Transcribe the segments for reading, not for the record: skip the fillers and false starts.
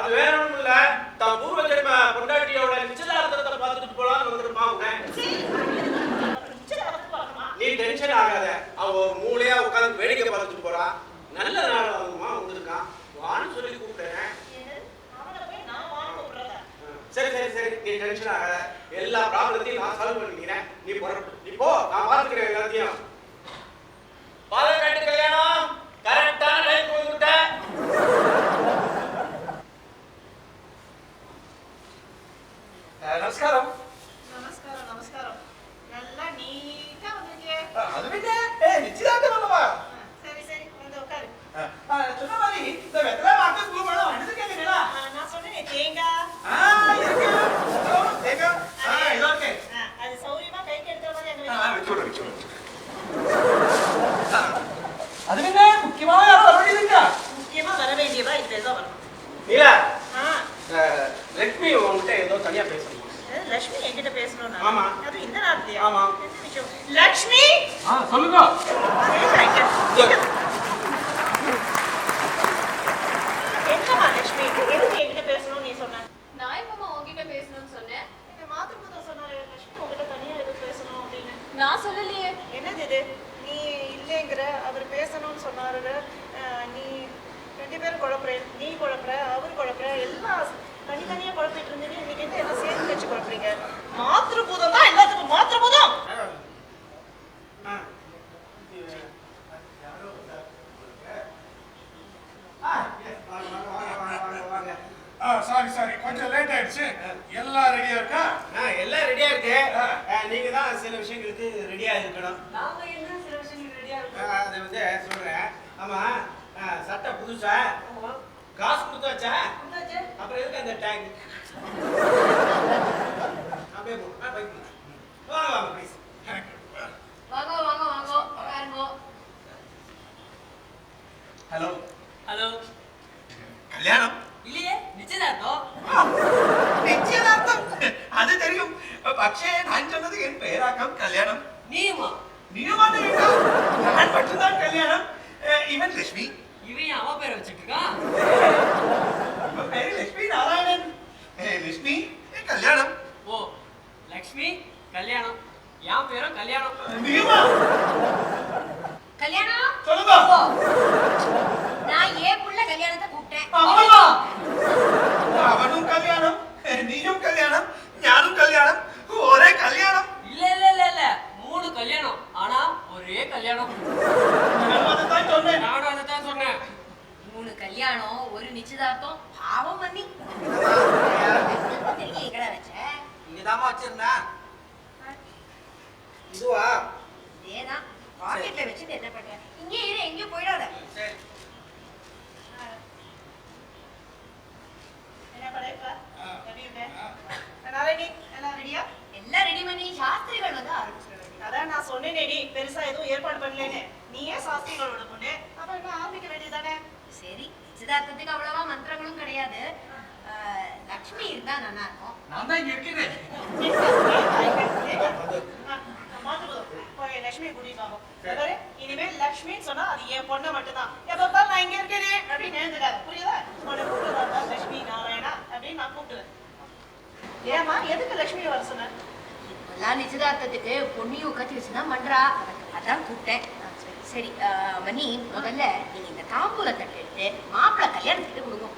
அது வேற ஒண்ணும் இல்ல, தான் பூர்வ ஜென்ம பொண்டாட்டியோட நிச்சயதார்த்தத்தை பார்த்துட்டு போலான்னு வந்துருப்பாங்க. நீ டென்ஷன் ஆகாத, அவன் ஒரு மூலையா உட்காந்து வேடிக்கை பார்த்துட்டு போறா. நல்ல நாள் ஆகுமா வந்திருக்கான், வான்னு சொல்லி கூப்பிட்டேன். சரி சரி சரி, நீ டென்ஷன் ஆகாத, எல்லா ப்ராப்ளத்தையும் நான் சால்வ் பண்ணிக்கிறேன். நீ போ, நான் பார்த்துக்கிறேன் எல்லாத்தையும். பாலக்காட்டு கல்யாணம் கரெக்டான டைம் வந்துட்டேன். நமஸ்காரம். நமஸ்காரம் நமஸ்காரம். நல்லா நீட்டா வந்திருக்கே. அது விட நிச்சயதார்த்தம் அல்லவா? சரி சரி, வந்து உட்காரு. சொன்ன மாதிரி இந்த வெத்தலை மாட்டு பூவெல்லாம் வந்தது கேட்டீங்களா? நான் சொன்னேன் தேங்காய். இருக்கு. தேங்காய் இதோ இருக்கு. அது சௌரியமா கைக்கு எடுக்கிற மாதிரி அங்க வெச்சு. அது என்ன முக்கியமா யாரோ வர வேண்டியதுங்க? முக்கியமா வர வேண்டியவா இதுதான் வரணும். நீலா, லட்சுமி உன்கிட்ட ஏதோ தனியா பேசணும். லட்சுமி என்கிட்ட பேசணும்னா? ஆமா. அது இந்த நேரத்துலயா? ஆமா. என்ன விஷயம்? லட்சுமி சொல்லுங்க. என்னமா லட்சுமி, எதுக்கு என்கிட்ட பேசணும்னு நீ சொன்ன? நான் எப்பமா உன்கிட்ட பேசணும்னு சொன்னேன்? இந்த மாத்திரம் சொன்னாரு லட்சுமி உங்ககிட்ட தனியா எதுக்கு பேசணும் அப்படின்னு. நான் சொல்லலையே. என்னது இது? நீ இல்லைங்கிற, அவர் பேசணும்னு சொன்னாரு. நீ ரெண்டு பேரும் குழப்புற, நீ குழப்புற, அவர் குழப்புற, எல்லாம் தனித்தனியா குழப்பிட்டு இருந்தீங்க. இன்னைக்கு என்ன எல்லாம் சேர்த்து வச்சு குழப்பறீங்க? மாத்திருபூதம் தான் எல்லாத்துக்கும் மாத்திருபூதம். சாரி கொஞ்சம் லேட் ஆயிடுச்சு. எல்லாம் ரெடியா இருக்கா? எல்லாம் ரெடியா இருக்கு. நீங்க தான் சில விஷயங்களுக்கு ரெடியா இருக்கணும். நாங்க என்ன சில விஷயங்கள் ரெடியா இருக்கோம். அதை வந்து சொல்றேன். ஆமா, சட்டை புதுசா? காசு கொடுத்தாச்சா? அப்புறம் எதுக்கு அந்த டேங்க்? அப்படியே வாங்க வாங்க ப்ளீஸ். வாங்க வாங்க வாங்க உட்காருங்க. Hello hello. கல்யாணம் இல்லையே, நிச்சயதார்த்தம். நிச்சயதார்த்தம் அது தெரியும். പക്ഷേ நான் சொன்னது என் பேராக்கம் கல்யாணம். நீயுமா? நீயுமா? நான் மட்டும்தான் கல்யாணம். இவன் லட்சுமி. இவன் அவ பேரை வச்சுட்டு இருக்கான். இவன் பேரு லட்சுமி நாராயணன். லட்சுமி கல்யாணம். ஓ, லக்ஷ்மி கல்யாணம். என் பேரும் கல்யாணம். நீயுமா? கல்யாணம் சொல்லுங்க. நான் ஏன் புள்ள கல்யாணத்தை கூப்பிட்டேன். அம்மா அவனும் கல்யாணம், நீயும் கல்யாணம், ஞானும் கல்யாணம், ஒரே கல்யாணம். இல்ல இல்ல இல்ல இல்ல, 3 கல்யாணம், ஆனா ஒரே கல்யாணம். அதான் சொன்னேன். நானும் அதைத்தான் சொன்னேன். 3 கல்யாணம், ஒரு நிச்சயதார்த்தம். பாவம் பண்ணி எங்கடா வச்ச? இங்கதாமா வச்சிருந்தேன். இதுவா? இதேதான் பாக்கெட்ல வச்சுட்டு என்ன பண்ற? இங்கே இரு, எங்கேயும் போயிடாத. சரி. என்ன படைப்பா? எப்படி இருக்க? நாராயணி எல்லாம் ரெடியா? எல்லாம் ரெடி பண்ணி சாஸ்திரிகள் வந்து ஆரம்பிச்சிட வேண்டியது. அதான் நான் சொன்னேனேடி, பெருசா எதுவும் ஏற்பாடு பண்ணலன்னு. நீயே சாஸ்திரிகளோட பொண்ணு, அப்ப என்ன ஆரம்பிக்க வேண்டியதானே? சரி, நிச்சயதார்த்தத்துக்கு அவ்வளவா மந்திரங்களும் கிடையாது. லக்ஷ்மி இருந்தா நல்லா இருக்கும். நான் தான் இங்க இருக்கிறேன். லட்சுமி கூட்டிட்டு இனிமேல் லட்சுமின்னு சொன்னா அது என் பொண்ணை மட்டும்தான். எப்ப நான் இங்க இருக்கேன் அப்படின்னு எழுந்துக்காது, புரியுதா? உன்னை கூப்பிடுறதா லட்சுமி நாராயணா அப்படின்னு நான் கூப்பிடுவேன். ஏமா எதுக்கு லட்சுமி வர சொன்ன? இப்பெல்லாம் நிச்சயதார்த்தத்துக்கு பொண்ணையும் உட்காந்து வச்சுதான் பண்றா. அதான் கூப்பிட்டேன். சரி மணி, முதல்ல நீங்க இந்த தாம்பூல தட்டு எடுத்து மாப்பிள்ளை கல்யாணத்துக்கு கொடுங்க.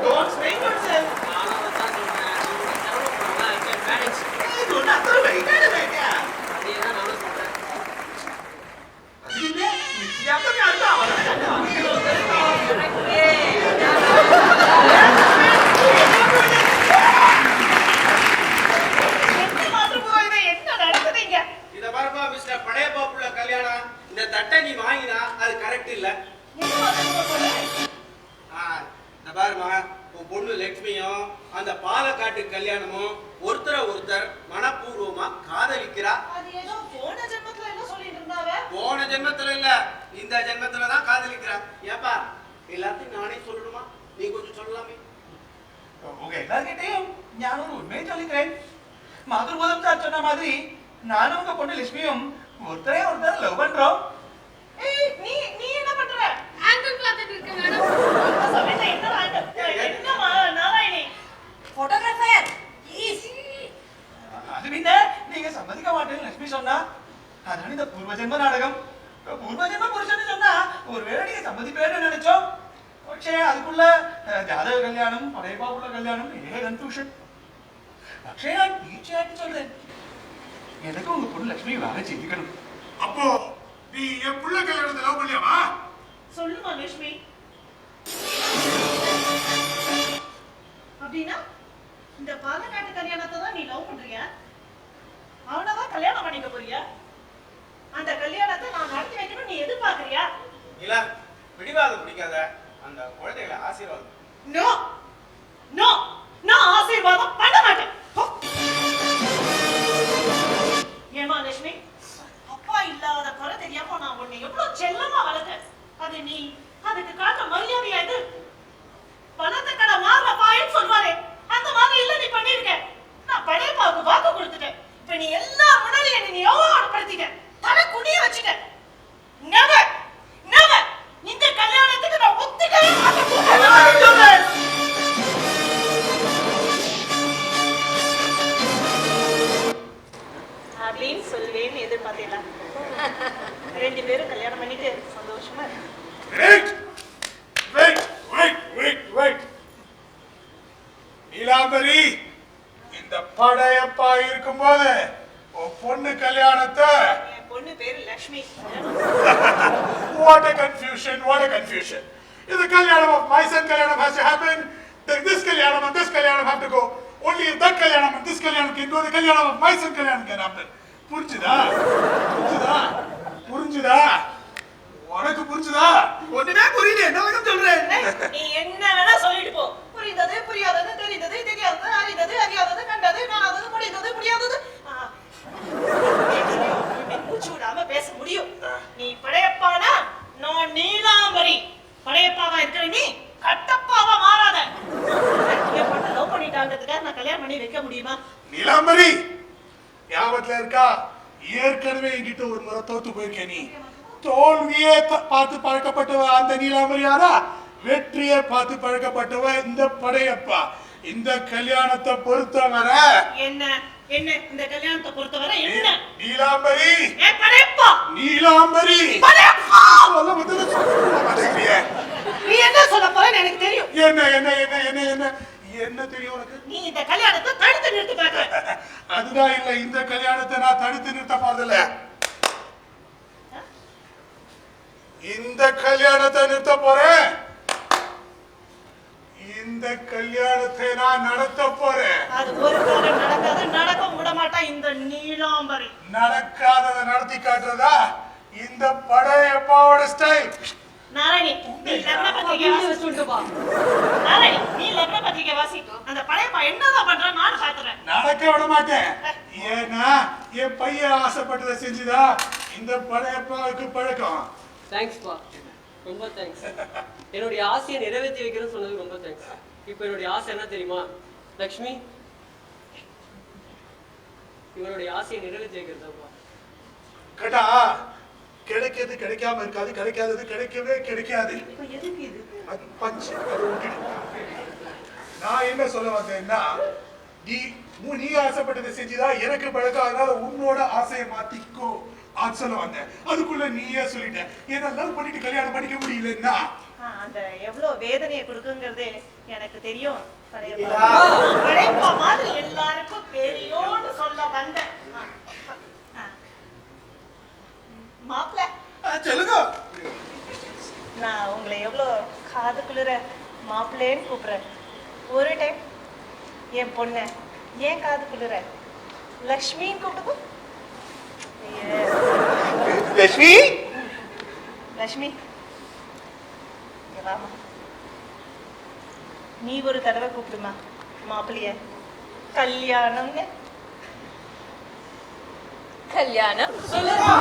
Don't say yourself. நானும் அதைத்தான் சொல்றேன். நீங்க செலவு பண்ணலாம், I can manage. Do not throw away. அதேதான் நானும் சொல்றேன். அது என்ன? நிச்சயதார்த்தம் யாருக்கா? இத பாருப்பா மிஸ்டர் பழைய பாப்புல கல்யாணம், இந்த தட்டை நீ வாங்கினா அது கரெக்ட் இல்ல. இந்த பாருமா, உன் பொண்ணு லட்சுமியும் அந்த பாலக்காட்டு கல்யாணமும் ஒருத்தர் மனப்பூர்வமா காதலிக்கிறா. அது ஏதோ போன ஜென்மத்துல என்ன சொல்லிட்டு இருந்தாவ? போன ஜென்மத்துல இல்ல, இந்த ஜென்மத்துல தான் காதலிக்கிறா. ஏப்பா எல்லாத்தையும் நானே சொல்லணுமா? நீ கொஞ்சம் சொல்லலாமே. உங்க எல்லார்கிட்டையும் நான் ஒரு உண்மையை சொல்லிக்கிறேன். மாதுர்போதம் சார் சொன்ன மாதிரி நானும் உங்க பொண்ணு லட்சுமியும் ஒருத்தரே ஒருத்தர் லவ் பண்றோம். பூர்வஜன்ம புருஷன் சொன்னா ஒருவேளை நீங்க சம்மதிப்பேன்னு நினைச்சோம். പക്ഷേ அதுக்குள்ள ஜாதக கல்யாணம் படையப்பாப்புள்ள கல்யாணம் ஏக கன்ஃபியூஷன். പക്ഷേ நான் டீச்சராட்டு சொல்றேன், எனக்கு உங்க பொண்ணு லட்சுமி வாங்க செய்திக்கணும். அப்போ நீ என் புள்ள கல்யாணத்தை லவ் பண்ணியாமா? சொல்லுமா லட்சுமி. அப்படின்னா இந்த பாலக்காட்டு கல்யாணத்தை தான் நீ லவ் பண்றியா? அவனதான் கல்யாணம் பண்ணிக்க போறியா? அந்த கல்யாணத்தை நான் நடத்தி வைக்கணும் நீ எதிர்பார்க்கறியா? இல்ல பிடிவாதம் பிடிக்காத, அந்த குழந்தைகளை ஆசீர்வாதம். நோ நோ, நான் ஆசீர்வாதம் பண்ண மாட்டேன். ஏமா லட்சுமி, அப்பா இல்லாத குறை தெரியாம நான் உன்னை எவ்வளவு செல்லமா வளர்த்தேன். அது நீ அதுக்கு காட்ட மரியாதையா இது? பணத்தை கடை மாற பாயின்னு சொல்வாரே, அந்த மாதிரி இல்ல நீ பண்ணிருக்க. நான் படையப்பாவுக்கு வாக்கு கொடுத்துட்டேன். இப்ப நீ எல்லா முன்னாடியும் நீ அவமானப்படுத்திட்ட, தலை குனிய வச்சுட்ட. நெவர் நெவர், இந்த கல்யாணத்துக்கு நான் ஒத்துக்கவே மாட்டேன். அப்படின்னு சொல்வேன்னு எதிர்பார்த்தீங்களா? 2 பேரும் கல்யாணம் பண்ணிட்டு சந்தோஷமா இருக்கு. Wait. நீலாம்பரி, இந்த படையப்பா இருக்கும்போது உன் பொண்ணு கல்யாணத்தை என் பொண்ணு பேரு Lakshmi. what a confusion. If the kalyanam of my son kalyanam has to happen, then this kalyanam and this kalyanam have to go. Only if that kalyanam and this kalyanam can go, the kalyanam of my son kalyanam can happen. புரிஞ்சுதா? உனக்கு புரிஞ்சுதா? ஒண்ணுமே புரியல, என்ன வரைக்கும் சொல்றேன். நீ என்ன வேணா சொல்லிட்டு போ. புரிந்தது புரியாதது, தெரிந்தது தெரியாதது, அறிந்தது அறியாதது, கண்டது காணாதது, முடிந்தது முடியாதது. மூச்சு விடாம பேச முடியும். நீ படையப்பானா நான் நீலாம்பரி. படையப்பாவா இருக்கிற நீ கட்டப்பாவா மாறாத. என் பொண்ணு லவ் பண்ணிட்டாங்கிறதுக்காக நான் கல்யாணம் பண்ணி வைக்க முடியுமா? நீலாம்பரி ஞாபகத்துல இருக்கா? ஏற்கனவே என்கிட்ட ஒரு முறை தோத்து போயிருக்கேன். நீ தோல்வியே பார்த்து பழக்கப்பட்டவ அந்த நீலாம்பரியாரா, வெற்றியை பார்த்து பழக்கப்பட்டவ இந்த படையப்பா. இந்த கல்யாணத்தை பொறுத்தவரை என்ன என்ன இந்த கல்யாணத்தை பொறுத்தவரை என்ன? நீலாம்பரி படையப்பா, நீலாம்பரி படையப்பா. சொல்ல முதல்ல சொல்ல மாட்டேங்கிறியே. நீ என்ன சொல்ல போறேன்னு எனக்கு தெரியும். என்ன தெரியும் உனக்கு? நீ இந்த கல்யாணத்தை தடுத்து நிறுத்தி பாக்குற. அதுதான் இல்ல, இந்த கல்யாணத்தை நான் தடுத்து நிறுத்த போறதில்ல. இந்த கல்யாணத்தை நிறுத்த போறேன். இந்த கல்யாணத்தை நான் நடத்த போறேன். அது ஒரு காலம் நடக்காது, நடக்க விட மாட்டா இந்த நீலாம்பரி. நடக்காததை நடத்தி காட்டுறதா இந்த படையப்பாவோட ஸ்டைல். நாராயணி, நீ லக்ன பத்திரிகை வாசி. நாராயணி, நீ லக்ன பத்திரிகை வாசி. அந்த படையப்பா என்னதான் பண்றான்னு நான் பாத்துறேன். நடக்க விட மாட்டேன். ஏன்னா என் பையன் ஆசைப்பட்டதை செஞ்சுதா இந்த படையப்பாவுக்கு பழக்கம். தேங்க்ஸ்ப்பா, ரொம்ப தேங்க்ஸ். என்னுடைய ஆசையை நிறைவேற்றி வைக்கிறேன்னு சொன்னதுக்கு ரொம்ப தேங்க்ஸ். இப்போ என்னுடைய ஆசை என்ன தெரியுமா லக்ஷ்மி? இவனுடைய ஆசையை நிறைவேற்றி வைக்கிறதாப்பா. கேட்டா கிடைக்கிறது கிடைக்காம இருக்காது, கிடைக்காதது கிடைக்கவே கிடைக்காது. எதுக்கு இது? அது பஞ்சு. நான் என்ன சொல்ல வந்தேன்னா, நீ ஆசைப்பட்டதை செஞ்சுதா எனக்கு பழக்கம், அதனால உன்னோட ஆசையை மாத்திக்கோ அது சொல்ல வந்தேன். அதுக்குள்ள நீயே சொல்லிட்ட. ஏன்னா லவ் பண்ணிட்டு கல்யாணம் பண்ணிக்க முடியலன்னா அந்த எவ்வளவு வேதனையை கொடுக்குங்கிறது எனக்கு தெரியும். படையப்பா மாதிரி எல்லாருக்கும் தெரியும்னு சொல்ல வந்தேன். மாப்பிள்ள சொல்லுங்க. நான் உங்களை எவ்வளோ காதுக்குள்ளுற மாப்பிள்ளைன்னு கூப்பிடுறேன். ஒரு டைம் என் பொண்ணை ஏன் காதுக்குள்ளுற லக்ஷ்மின்னு கூப்பிடுவோம். லட்சுமி, லக்ஷ்மி வாமா. நீ ஒரு தடவை கூப்பிடுமா மாப்பிள்ளைய கல்யாணம்னு. கல்யாணம் சொல்லுமா.